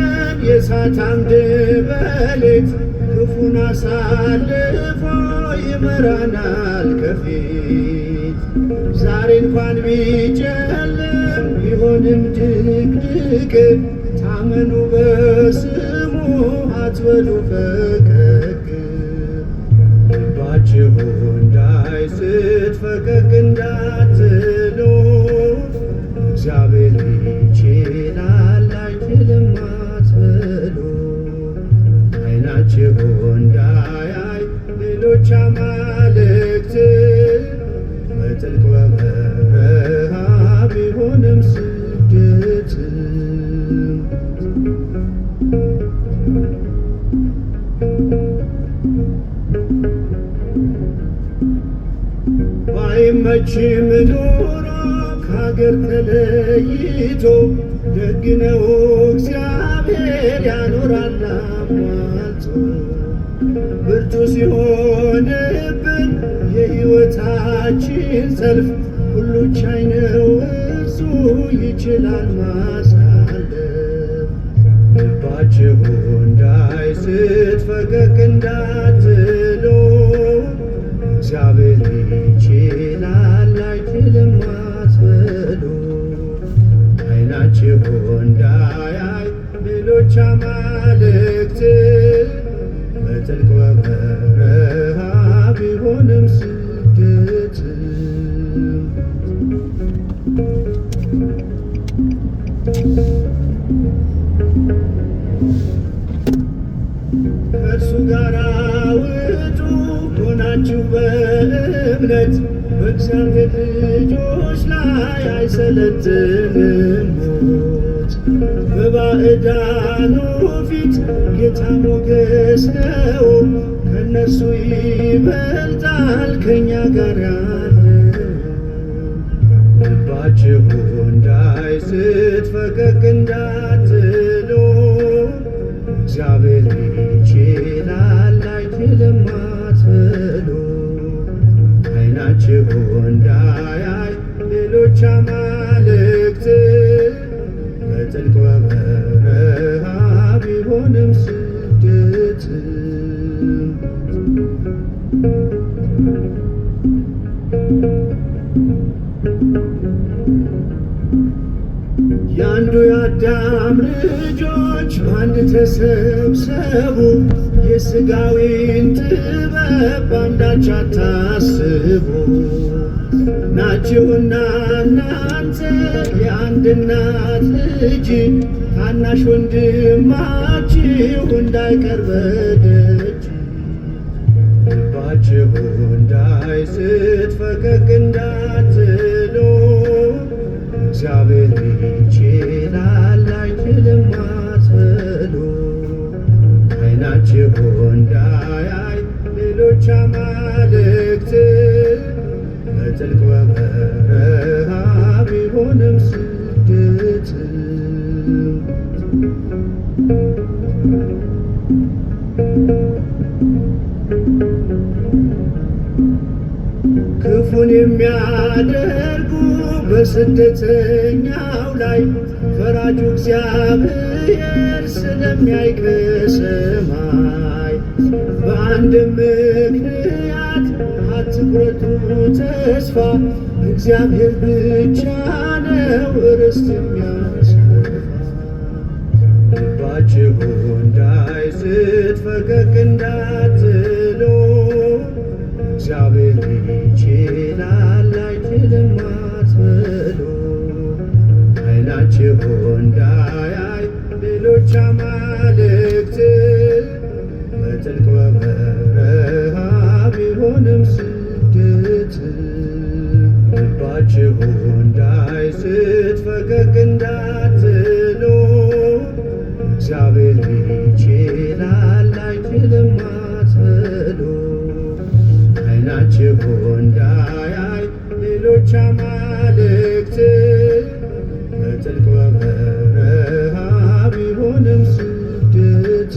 ቀን የእሳት አምድ በሌት ክፉን አሳልፎ ይመራናል ከፊት። ዛሬ እንኳን ቢጨልም ቢሆንም ድቅድቅ ታመኑ በስሙ አትበሉ ፈቀቅ። ልባችሁ እንዳይስት ፈቀቅ እንዳትሉ እግዚአብሔር ይችላል አይችልም አትበሉ። ዓይናችሁ እንዳያይ ሌሎች አማልክት በጥልቅ በበረሃ ቢሆንም ስደት ባይመችም ኑሮ ከአገር ተለይቶ ደግ ነው እግዚአብሔር ያኖራል አሟልቶ። ብርቱ ሲሆንብን የሕይወታችን ሰልፍ ሁሉ ቻይ ነው እርሱ ይችላል ማሳለፍ። ልባችሁ እንዳይስት ፈቀቅ እንዳትሉ እግዚአብሔር ይችላል አይችልም አትበሉ። ዓይናችሁ እንዳያይ ሌሎች አማልክት በጥልቅ በበረሃ ቢሆንም ስደት ከእርሱ ጋር ውጡ ሆናችሁ በእምነት በእግዚአብሔር ልጆች ላይ አይሰለጥንም ሞት። በባዕዳኑ ፊት ጌታ ሞገስ ነው፣ ከእነርሱ ይበልጣል ከእኛ ጋር ያለው። ልባችሁ እንዳይስት ፈቀቅ እንዳትሉ እግዚአብሔር ይችላል አይችልም አትበሉ። ዓይናችሁ እንዳያይ ሌሎች አማልክት በጥልቅ በበረሃ ቢሆንም ስደት የአንዱ የአዳም ልጆች በአንድ ተሰብሰቡ፣ የሥጋዊን ጥበብ በአንዳች አታስቡ። ናችሁና እናንተ የአንድ እናት ልጅ ታናሽ ወንድማችሁ እንዳይቀር በደጅ። ልባችሁ እንዳይስት ፈቀቅ እንዳትሉ እግዚአብሔር ይችላል አይችልም አትበሉ። ዓይናችሁ እንዳያይ ሌሎች አማልክት በጥልቅ በበረሃ ቢሆንም ስደት ክፉን የሚያደርጉ በስደተኛው ላይ ፈራጁ እግዚአብሔር ስለሚያይ ከሰማይ። በአንድ ምክንያት አትቁረጡ ተስፋ፣ እግዚአብሔር ብቻ ነው ርስት የሚያስፋ። ልባችሁ እንዳይስት ፈቀቅ እንዳትሉ እግዚአብሔር ይችላል አይችልም አትበሉ። ዓይናችሁ እንዳያይ ሌሎች አማልክት በጥልቅ በበረሃ ቢሆንም ስደት። ልባችሁ እንዳይስት ፈቀቅ እንዳትሉ እግዚአብሔር ይችላል አይችልም አትበሉ። ዓይናችሁ እንዳያይ ሌሎች አማልክት በጥልቅ በበረሃ ቢሆንም ስደት